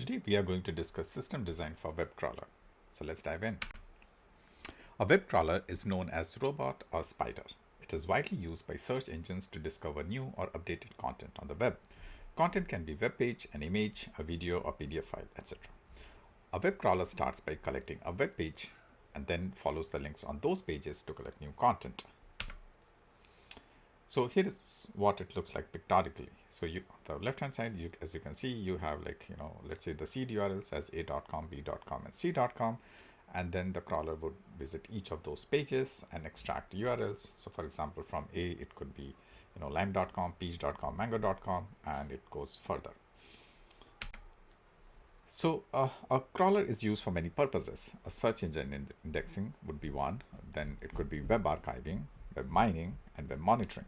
Today we are going to discuss system design for web crawler. So let's dive in. A web crawler is known as robot or spider. It is widely used by search engines to discover new or updated content on the web. Content can be web page, an image, a video or PDF file, etc. A web crawler starts by collecting a web page and then follows the links on those pages to collect new content. So here is what it looks like pictorially. So the left hand side, as you can see, you have let's say the seed URLs as a.com, b.com and c.com. And then the crawler would visit each of those pages and extract URLs. So for example, from A, it could be lime.com, peach.com, mango.com, and it goes further. So a crawler is used for many purposes. A search engine indexing would be one. Then it could be web archiving, web mining, and web monitoring.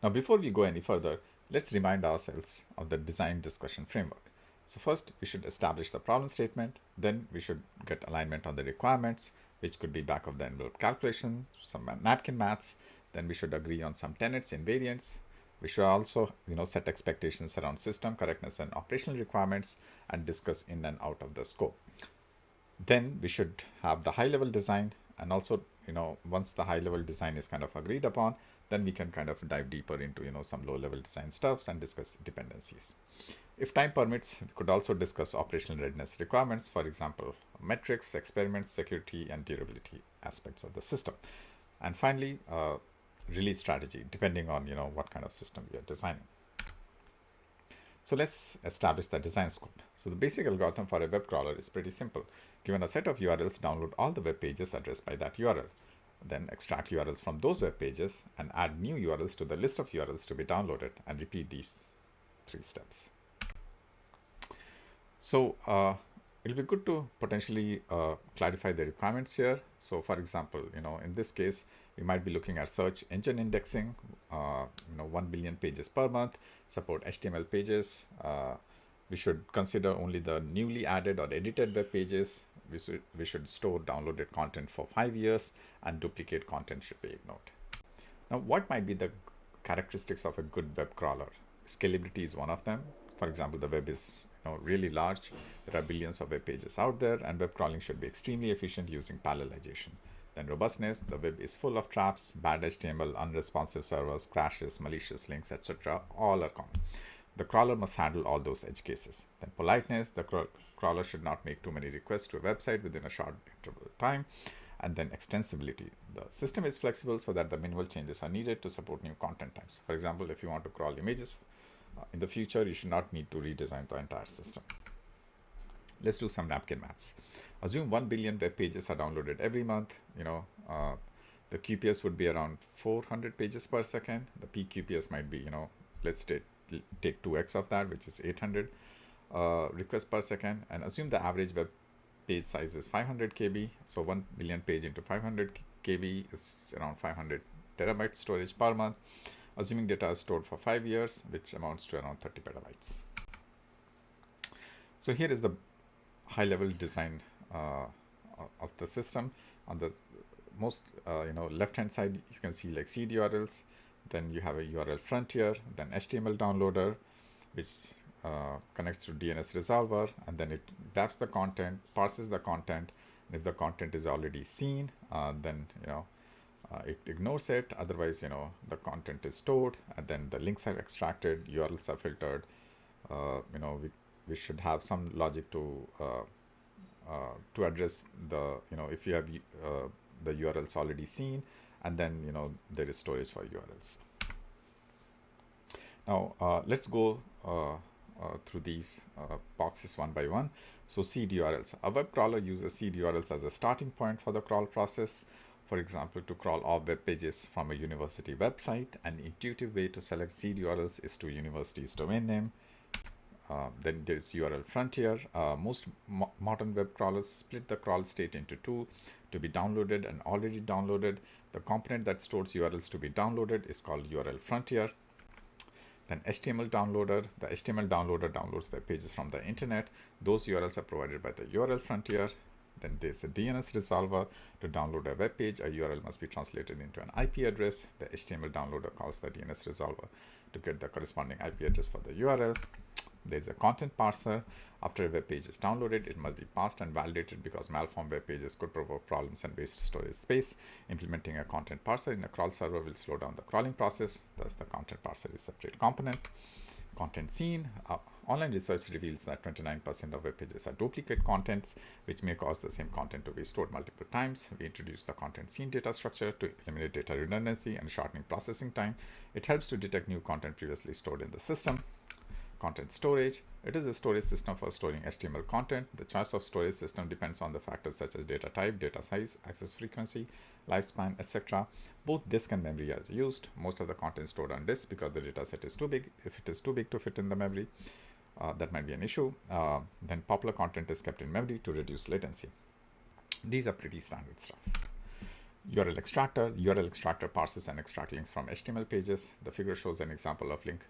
Now, before we go any further, let's remind ourselves of the design discussion framework. So first, we should establish the problem statement. Then we should get alignment on the requirements, which could be back of the envelope calculation, some napkin maths. Then we should agree on some tenets and variants. We should also, set expectations around system correctness and operational requirements and discuss in and out of the scope. Then we should have the high-level design, and also, once the high-level design is kind of agreed upon, then we can kind of dive deeper into, some low-level design stuffs and discuss dependencies. If time permits, we could also discuss operational readiness requirements, for example, metrics, experiments, security, and durability aspects of the system. And finally, release strategy, depending on, what kind of system we are designing. So let's establish the design scope. So the basic algorithm for a web crawler is pretty simple. Given a set of URLs, download all the web pages addressed by that URL. Then extract URLs from those web pages and add new URLs to the list of URLs to be downloaded, and repeat these 3 steps. So it'll be good to potentially clarify the requirements here. So for example, in this case, we might be looking at search engine indexing, 1 billion pages per month, support HTML pages. We should consider only the newly added or edited web pages. We should store downloaded content for 5 years, and duplicate content should be ignored. Now, what might be the characteristics of a good web crawler? Scalability is one of them. For example, the web is really large. There are billions of web pages out there, and web crawling should be extremely efficient using parallelization. Then robustness, the web is full of traps, bad HTML, unresponsive servers, crashes, malicious links, etc. All are common. The crawler must handle all those edge cases. Then politeness, the crawler should not make too many requests to a website within a short interval of time. And then extensibility. The system is flexible so that the minimal changes are needed to support new content types. For example, if you want to crawl images in the future, you should not need to redesign the entire system. Let's do some napkin maths. Assume 1 billion web pages are downloaded every month. The QPS would be around 400 pages per second. The peak QPS might be, let's take 2x of that, which is 800 requests per second, and assume the average web page size is 500 KB. So 1 billion page into 500 KB is around 500 terabytes storage per month. Assuming data is stored for 5 years, which amounts to around 30 petabytes. So here is the high-level design of the system. On the most left-hand side, you can see like seed URLs. Then you have a URL frontier, then HTML downloader, which connects to DNS resolver, and then it grabs the content, parses the content. And if the content is already seen, then it ignores it. Otherwise, the content is stored, and then the links are extracted, URLs are filtered. We should have some logic to address the if you have the URLs already seen, and then there is storage for URLs. Now let's go through these boxes one by one. So seed URLs. A web crawler uses seed URLs as a starting point for the crawl process. For example, to crawl all web pages from a university website, an intuitive way to select seed URLs is to university's domain name. Then there's URL frontier. Most modern web crawlers split the crawl state into 2, to be downloaded and already downloaded. The component that stores URLs to be downloaded is called URL frontier. Then HTML downloader. The HTML downloader downloads web pages from the internet. Those URLs are provided by the URL frontier. Then there's a DNS resolver. To download a web page, a URL must be translated into an IP address. The HTML downloader calls the DNS resolver to get the corresponding IP address for the URL. There's a content parser. After a web page is downloaded, it must be parsed and validated because malformed web pages could provoke problems and waste storage space. Implementing a content parser in a crawl server will slow down the crawling process. Thus, the content parser is a separate component. Content scene. Online research reveals that 29% of web pages are duplicate contents, which may cause the same content to be stored multiple times. We introduce the content scene data structure to eliminate data redundancy and shortening processing time. It helps to detect new content previously stored in the system. Content storage. It is a storage system for storing HTML content. The choice of storage system depends on the factors such as data type, data size, access frequency, lifespan, etc. Both disk and memory are used. Most of the content stored on disk because the data set is too big. If it is too big to fit in the memory, that might be an issue. Then popular content is kept in memory to reduce latency. These are pretty standard stuff. URL extractor. The URL extractor parses and extracts links from HTML pages. The figure shows an example of link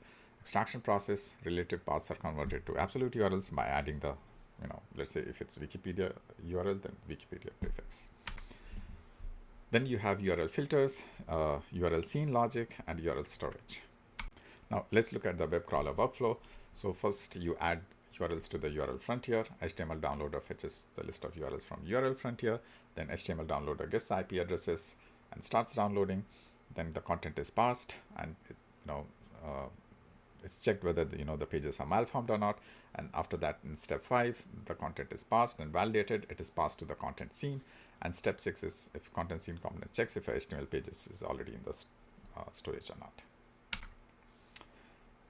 extraction process. Relative paths are converted to absolute URLs by adding the, let's say if it's Wikipedia URL, then Wikipedia prefix. Then you have URL filters, URL scene logic, and URL storage. Now let's look at the web crawler workflow. So first you add URLs to the URL frontier. HTML downloader fetches the list of URLs from URL frontier. Then HTML downloader gets the IP addresses and starts downloading. Then the content is parsed, and it's checked whether the pages are malformed or not. And after that, in step 5, the content is parsed and validated. It is passed to the content scene. And step 6 is if content scene component checks if a HTML pages is already in the storage or not.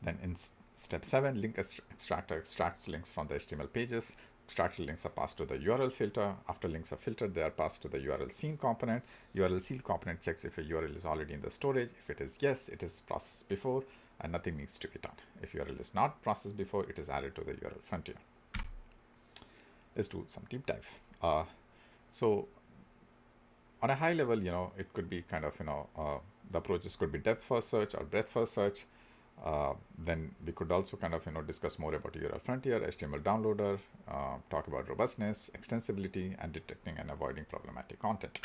Then in step 7, link extractor extracts links from the HTML pages. Extracted links are passed to the URL filter. After links are filtered, they are passed to the URL scene component. URL scene component checks if a URL is already in the storage. If it is yes, it is processed before and nothing needs to be done. If URL is not processed before, it is added to the URL frontier. Let's do some deep dive. So on a high level, it could be kind of, the approaches could be depth first search or breadth first search. Then we could also kind of, discuss more about URL frontier, HTML downloader, talk about robustness, extensibility, and detecting and avoiding problematic content.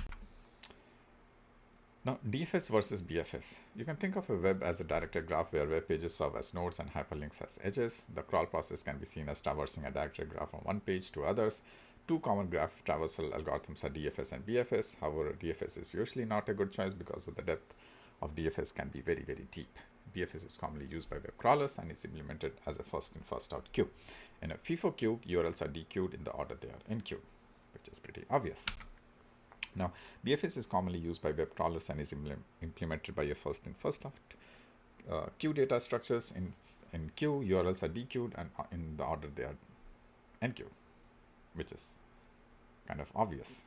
Now, DFS versus BFS. You can think of a web as a directed graph where web pages serve as nodes and hyperlinks as edges. The crawl process can be seen as traversing a directed graph from one page to others. Two common graph traversal algorithms are DFS and BFS. However, DFS is usually not a good choice because of the depth of DFS can be very, very deep. BFS is commonly used by web crawlers and is implemented as a first in, first out queue. In a FIFO queue, URLs are dequeued in the order they are in queue, which is pretty obvious. Now, BFS is commonly used by web crawlers and is implemented by a first in, first out queue data structures. In queue, URLs are dequeued and in the order they are in queue, which is kind of obvious.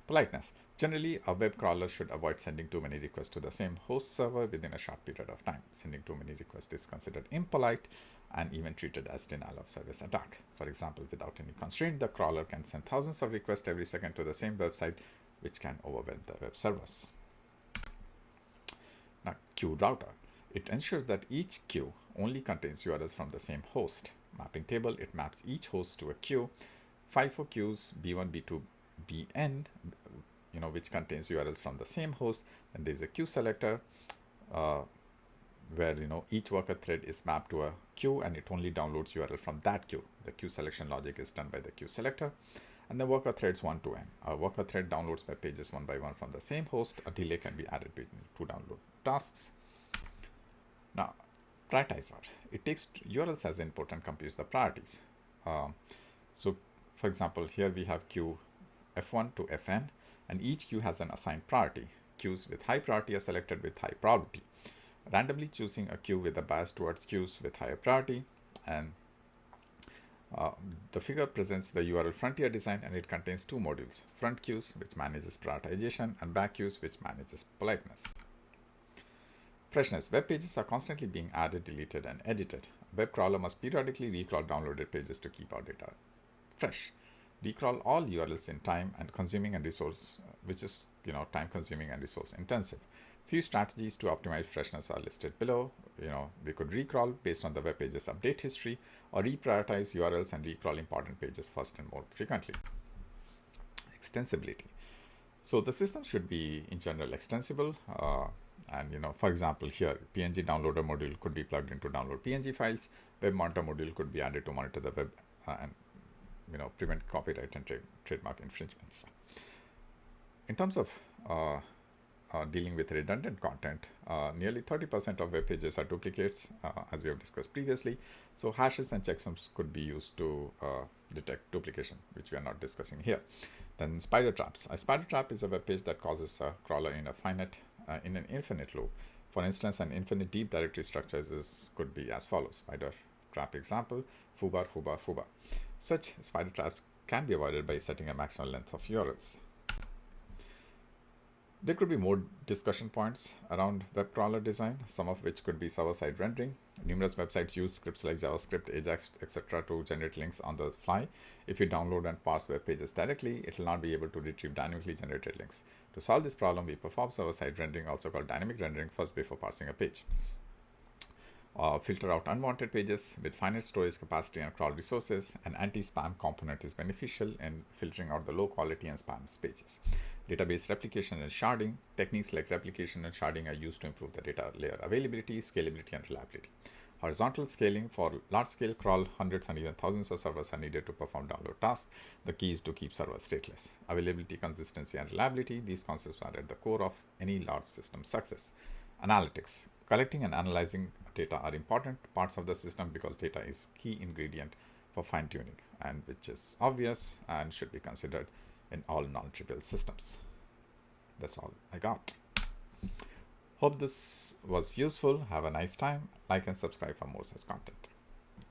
Politeness. Generally, a web crawler should avoid sending too many requests to the same host server within a short period of time. Sending too many requests is considered impolite and even treated as denial of service attack. For example, without any constraint, the crawler can send thousands of requests every second to the same website, which can overwhelm the web servers. Now, queue router. It ensures that each queue only contains URLs from the same host. Mapping table, it maps each host to a queue. FIFO queues, B1, B2, Bn, which contains URLs from the same host. And there's a queue selector where each worker thread is mapped to a queue and it only downloads URL from that queue. The queue selection logic is done by the queue selector. And the worker threads 1 to n. A worker thread downloads web pages one by one from the same host. A delay can be added between two download tasks. Now, prioritizer. It takes URLs as input and computes the priorities. So, for example, here we have queue F1 to Fn, and each queue has an assigned priority. Queues with high priority are selected with high probability. Randomly choosing a queue with a bias towards queues with higher priority. And the figure presents the URL frontier design, and it contains two modules: front queues, which manages prioritization, and back queues, which manages politeness. Freshness. Web pages are constantly being added, deleted, and edited. A web crawler must periodically recrawl downloaded pages to keep our data fresh. Recrawl all URLs in time and consuming and resource, which is time consuming and resource intensive. Few strategies to optimize freshness are listed below. We could recrawl based on the web page's update history, or reprioritize URLs and recrawl important pages first and more frequently. Extensibility. So the system should be in general extensible. And for example, here PNG downloader module could be plugged into download PNG files. Web monitor module could be added to monitor the web and prevent copyright and trademark infringements. In terms of dealing with redundant content, nearly 30% of web pages are duplicates, as we have discussed previously. So hashes and checksums could be used to detect duplication, which we are not discussing here. Then spider traps. A spider trap is a web page that causes a crawler in an infinite loop. For instance, an infinite deep directory structure could be as follows. Spider trap example, foobar, foobar, foobar. Such spider traps can be avoided by setting a maximum length of URLs. There could be more discussion points around web crawler design, some of which could be server-side rendering. Numerous websites use scripts like JavaScript, Ajax, etc. to generate links on the fly. If you download and parse web pages directly, it will not be able to retrieve dynamically generated links. To solve this problem, we perform server-side rendering, also called dynamic rendering, first before parsing a page. Filter out unwanted pages. With finite storage capacity and crawl resources, an anti-spam component is beneficial in filtering out the low quality and spam pages. Database replication and sharding. Techniques like replication and sharding are used to improve the data layer availability, scalability, and reliability. Horizontal scaling. For large-scale crawl, hundreds and even thousands of servers are needed to perform download tasks. The key is to keep servers stateless. Availability, consistency, and reliability. These concepts are at the core of any large system success. Analytics. Collecting and analyzing data are important parts of the system because data is key ingredient for fine-tuning, and which is obvious and should be considered in all non-trivial systems. That's all I got. Hope this was useful. Have a nice time. Like and subscribe for more such content.